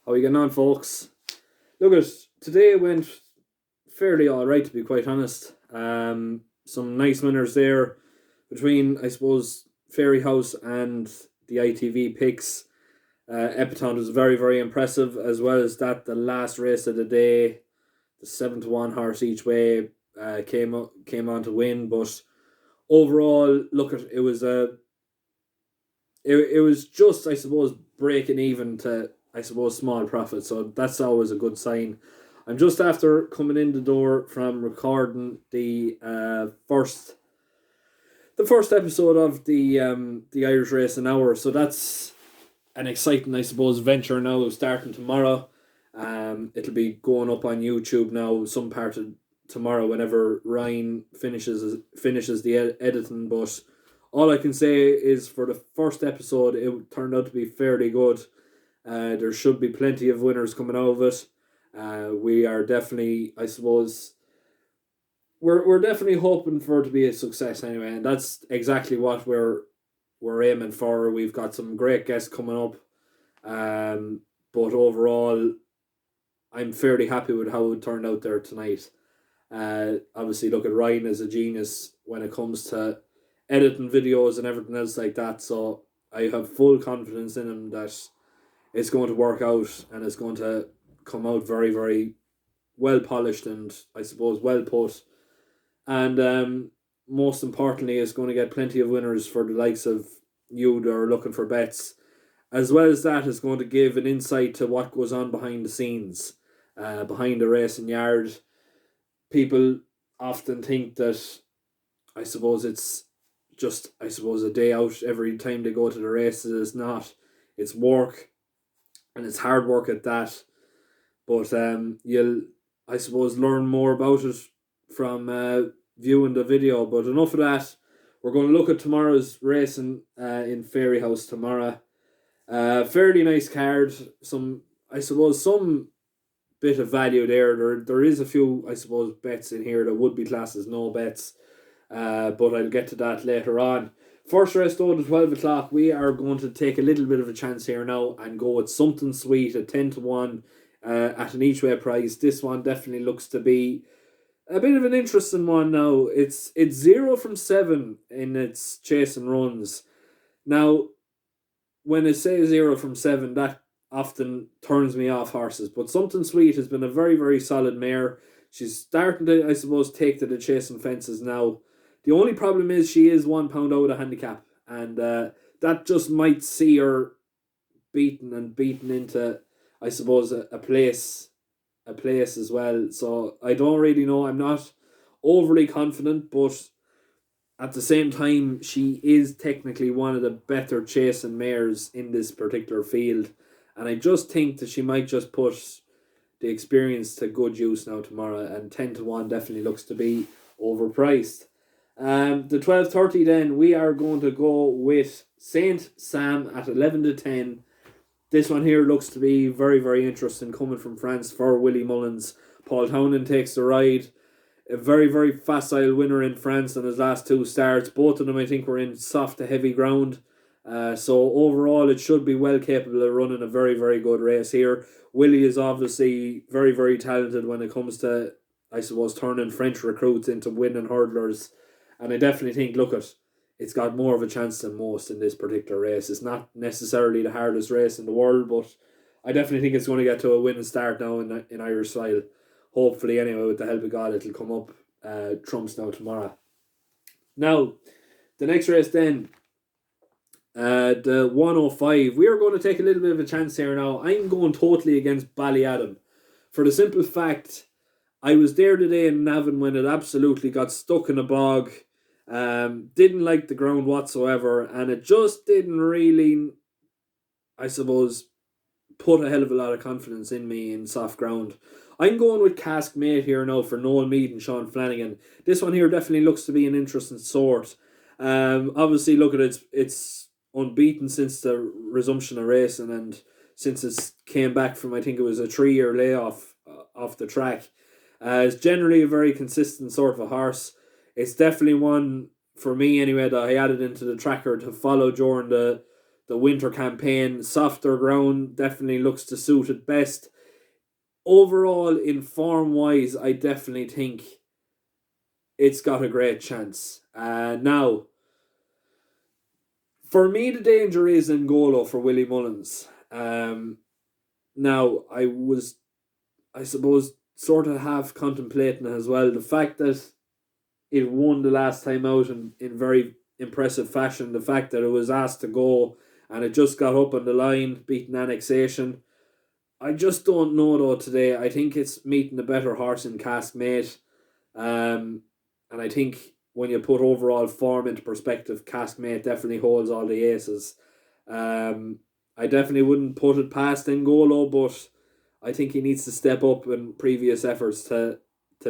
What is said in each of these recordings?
How are you getting on, folks? Look, today went fairly alright, to be quite honest. Some nice winners there between, I suppose, Fairyhouse and the ITV picks. Epiton was very, very impressive, as well as that. The last race of the day, the 7-1 horse each way, came on to win. But overall, look, it was it was just, I suppose, breaking even to, I suppose, small profit. So that's always a good sign. I'm just after coming in the door from recording the first episode of the Irish Race an Hour. So that's an exciting, I suppose, venture now starting tomorrow. It'll be going up on YouTube now, some part of tomorrow whenever Ryan finishes the editing. But all I can say is for the first episode, it turned out to be fairly good. There should be plenty of winners coming out of it. We are definitely, I suppose, we're definitely hoping for it to be a success anyway, and that's exactly what we're aiming for. We've got some great guests coming up, but overall, I'm fairly happy with how it turned out there tonight. Obviously, look at Ryan as a genius when it comes to editing videos and everything else like that. So I have full confidence in him that it's going to work out and it's going to come out very, very well polished and, I suppose, well put. And most importantly, it's going to get plenty of winners for the likes of you that are looking for bets. As well as that, it's going to give an insight to what goes on behind the scenes, behind the racing yard. People often think that, I suppose, it's just, I suppose, a day out every time they go to the races. It's not. It's work, and it's hard work at that. But you'll, I suppose, learn more about it from viewing the video. But enough of that. We're going to look at tomorrow's racing in Fairyhouse tomorrow. Fairly nice card. Some bit of value there. There is a few, I suppose, bets in here that would be classed as no bets. But I'll get to that later on. First race though, at 12 o'clock, we are going to take a little bit of a chance here now and go with something sweet at 10-1 at an each way price. This one definitely looks to be a bit of an interesting one now. It's 0 from 7 in its chase and runs. Now, when it says 0 from 7, that often turns me off horses. But Something Sweet has been a very, very solid mare. She's starting to, I suppose, take to the chasing fences now. The only problem is she is £1 out of handicap. And that just might see her beaten into, I suppose, a place as well. So I don't really know. I'm not overly confident, but at the same time, she is technically one of the better chasing mares in this particular field. And I just think that she might just put the experience to good use now tomorrow. And 10-1 definitely looks to be overpriced. The 12:30 then, we are going to go with Saint Sam at 11-10. This one here looks to be very, very interesting, coming from France for Willie Mullins. Paul Townend takes the ride. A very, very facile winner in France on his last two starts. Both of them, I think, were in soft to heavy ground. So overall, it should be well capable of running a very, very good race here. Willie is obviously very, very talented when it comes to, I suppose, turning French recruits into winning hurdlers. And I definitely think, it's got more of a chance than most in this particular race. It's not necessarily the hardest race in the world, but I definitely think it's going to get to a winning start now in Irish style. Hopefully, anyway, with the help of God, it'll come up trumps now tomorrow. Now, the next race then, the 105. We are going to take a little bit of a chance here now. I'm going totally against Ballyadam. For the simple fact, I was there today in Navan when it absolutely got stuck in a bog. Didn't like the ground whatsoever, and it just didn't really, I suppose, put a hell of a lot of confidence in me in soft ground. I'm going with Cask Mate here now for Noel Meade and Sean Flanagan. This one here definitely looks to be an interesting sort. Obviously, it's unbeaten since the resumption of racing, and since it came back from, I think it was a 3-year layoff off the track. It's generally a very consistent sort of a horse. It's definitely one, for me anyway, that I added into the tracker to follow during the the winter campaign. Softer ground definitely looks to suit it best. Overall, in form-wise, I definitely think it's got a great chance. Now, for me, the danger is N'Golo for Willie Mullins. Now, I suppose, sort of half contemplating as well the fact that it won the last time out in very impressive fashion. The fact that it was asked to go and it just got up on the line, beating Annexation. I just don't know though today. I think it's meeting a better horse in Caskmate. And I think when you put overall form into perspective, Caskmate definitely holds all the aces. I definitely wouldn't put it past N'Golo, but I think he needs to step up in previous efforts to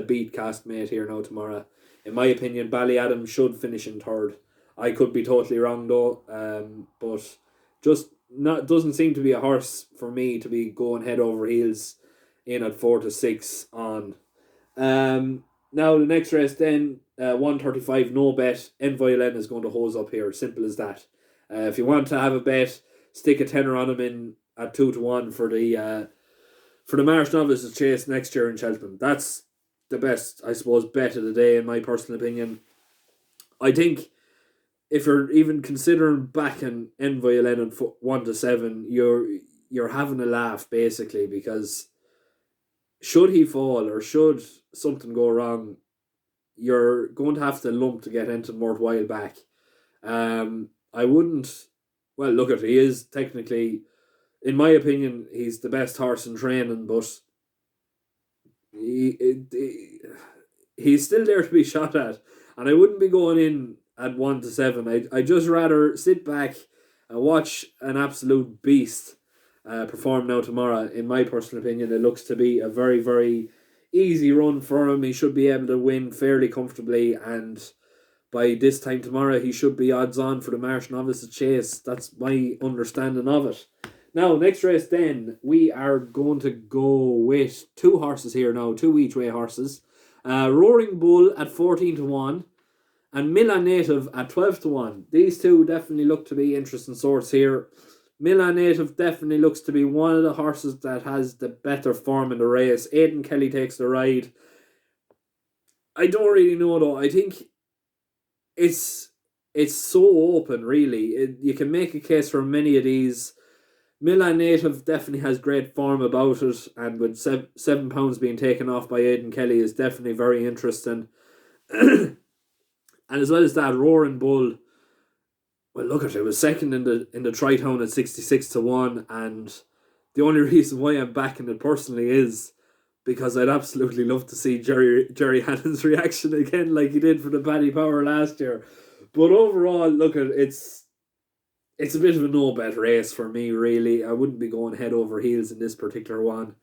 beat Caskmate here now tomorrow. In my opinion, Ballyadam should finish in third. I could be totally wrong though, but just not doesn't seem to be a horse for me to be going head over heels in at 4-6 on. Now the next race then, 135 no bet. Envoylen is going to hose up here. Simple as that. If you want to have a bet, stick a tenner on him in at 2-1 for the Marsh Novices Chase next year in Cheltenham. That's the best, I suppose, bet of the day in my personal opinion. I think if you're even considering backing Envoylen at 1-7, you're having a laugh basically, because should he fall or should something go wrong, you're going to have to lump to get Enton Worthwhile back. I wouldn't. Well, look at he is technically, in my opinion, he's the best horse in training, but he's still there to be shot at, and I wouldn't be going in at 1-7. I just rather sit back and watch an absolute beast perform now tomorrow. In my personal opinion, it looks to be a very, very easy run for him. He should be able to win fairly comfortably, and by this time tomorrow, he should be odds on for the Marsh Novices Chase. That's my understanding of it. Now, next race then, we are going to go with two horses here now, two each way horses. Roaring Bull at 14-1 and Milan Native at 12-1. These two definitely look to be interesting sorts here. Milan Native definitely looks to be one of the horses that has the better form in the race. Aidan Kelly takes the ride. I don't really know though. I think it's so open, really. You can make a case for many of these. Milan Native definitely has great form about it, and with £7 being taken off by Aidan Kelly is definitely very interesting. And as well as that, Roaring Bull, well, look at it, was second in the Tri-Town at 66-1, and the only reason why I'm backing it personally is because I'd absolutely love to see Jerry Hannon's reaction again, like he did for the Paddy Power last year. But overall, look at it's a bit of a no-bet race for me, really. I wouldn't be going head over heels in this particular one.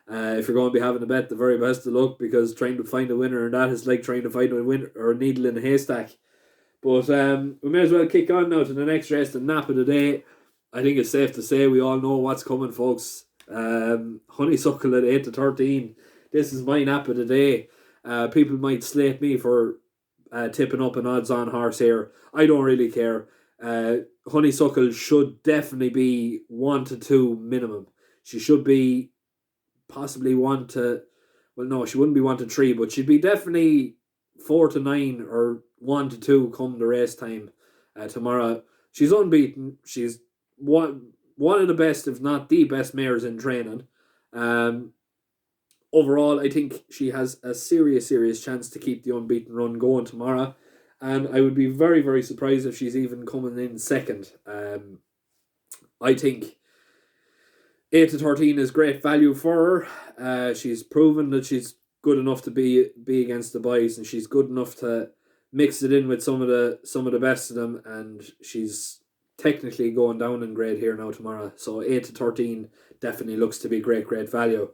If you're going to be having a bet, the very best of luck, because trying to find a winner and that is like trying to find a winner or a needle in a haystack. But we may as well kick on now to the next race, the nap of the day. I think it's safe to say we all know what's coming, folks. Honeysuckle at 8-13. This is my nap of the day. People might slate me for tipping up an odds-on horse here. I don't really care. Honeysuckle should definitely be 1-2 minimum. She should be possibly 1 to... Well, no, she wouldn't be 1-3, but she'd be definitely 4-9 or 1-2 come the race time tomorrow. She's unbeaten. She's one of the best, if not the best mares in training. Overall, I think she has a serious chance to keep the unbeaten run going tomorrow. And I would be very, very surprised if she's even coming in second. I think 8-13 is great value for her. She's proven that she's good enough to be against the boys, and she's good enough to mix it in with some of the best of them. And she's technically going down in grade here now tomorrow. So 8-13 definitely looks to be great value.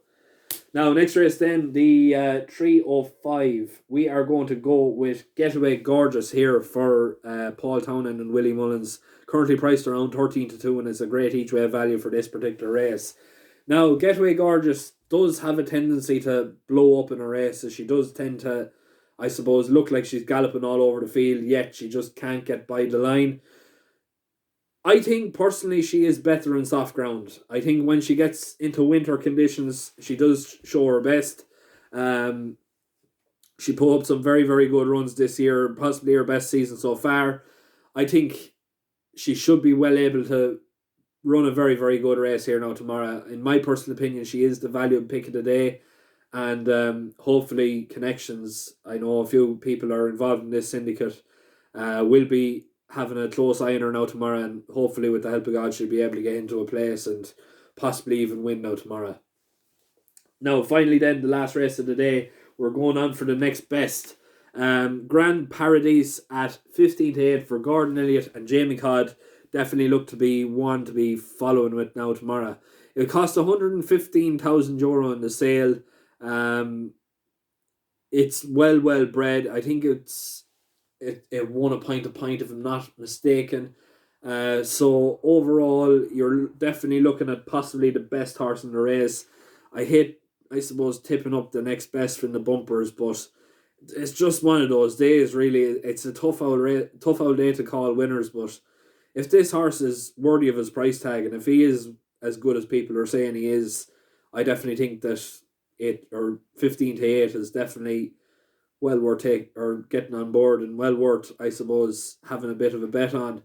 Now, next race then, the 305. We are going to go with Getaway Gorgeous here for Paul Townend and Willie Mullins. Currently priced around 13-2, and it's a great each way value for this particular race. Now, Getaway Gorgeous does have a tendency to blow up in a race, as she does tend to, I suppose, look like she's galloping all over the field, yet she just can't get by the line. I think personally she is better in soft ground. I think when she gets into winter conditions, she does show her best. Um, she put up some very, very good runs this year, possibly her best season so far. I think she should be well able to run a very, very good race here now tomorrow. In my personal opinion, she is the value pick of the day. And hopefully, Connections, I know a few people are involved in this syndicate, will be having a close eye on her now tomorrow. And hopefully, with the help of God, she'll be able to get into a place and possibly even win now tomorrow. Now, finally, then, the last race of the day, we're going on for the next best. Grand Paradise at 15 to 8 for Gordon Elliott and Jamie Codd. Definitely look to be one to be following with now tomorrow. It cost €115,000 in the sale. It's well bred. I think it won a pint if I'm not mistaken. So overall, you're definitely looking at possibly the best horse in the race. I suppose, tipping up the next best from the bumpers, but it's just one of those days. Really, it's a tough old day to call winners. But if this horse is worthy of his price tag, and if he is as good as people are saying he is, I definitely think that 15 to 8 is definitely well worth getting on board, and well worth, I suppose, having a bit of a bet on.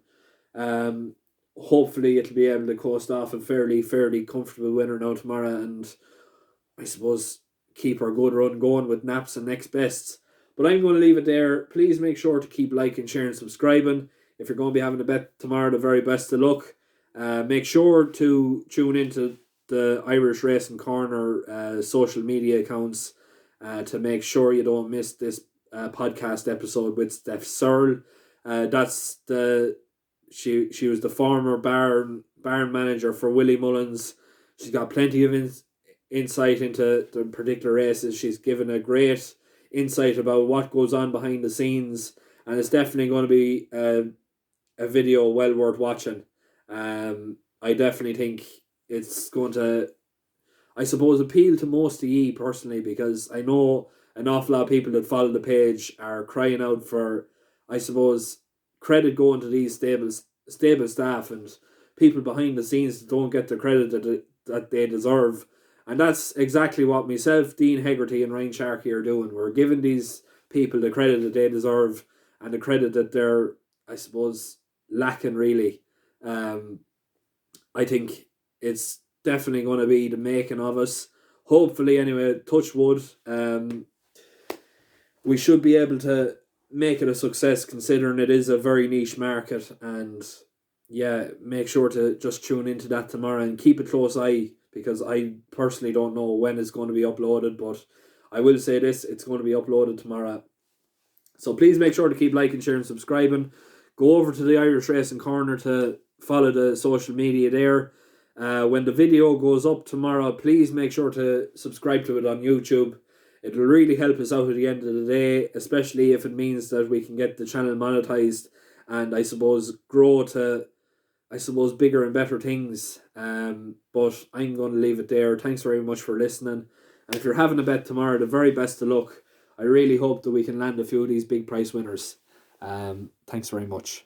Hopefully it'll be able to coast off a fairly comfortable winner now tomorrow, and I suppose keep our good run going with naps and next bests. But I'm going to leave it there. Please make sure to keep liking, sharing, subscribing. If you're going to be having a bet tomorrow, the very best of luck. Make sure to tune into the Irish Racing Corner social media accounts to make sure you don't miss this podcast episode with Steph Searle. That's she was the former barn manager for Willie Mullins. She's got plenty of insight into the particular races. She's given a great insight about what goes on behind the scenes, and it's definitely going to be a video well worth watching. I definitely think it's going to, I suppose, appeal to most of ye personally, because I know an awful lot of people that follow the page are crying out for, I suppose, credit going to these stable staff and people behind the scenes that don't get the credit that they deserve. And that's exactly what myself, Dean Hegarty, and Ryan Sharkey are doing. We're giving these people the credit that they deserve and the credit that they're, I suppose, lacking, really. I think it's definitely going to be the making of us. Hopefully, anyway, touch wood, we should be able to make it a success, considering it is a very niche market. And yeah, make sure to just tune into that tomorrow and keep a close eye, because I personally don't know when it's going to be uploaded, but I will say this, it's going to be uploaded tomorrow. So please make sure to keep liking, sharing, subscribing. Go over to the Irish Racing Corner to follow the social media there. When the video goes up tomorrow, please make sure to subscribe to it on YouTube. It will really help us out at the end of the day, especially if it means that we can get the channel monetized and, I suppose, grow to, I suppose, bigger and better things. But I'm going to leave it there. Thanks very much for listening. And if you're having a bet tomorrow, the very best of luck. I really hope that we can land a few of these big price winners. Thanks very much.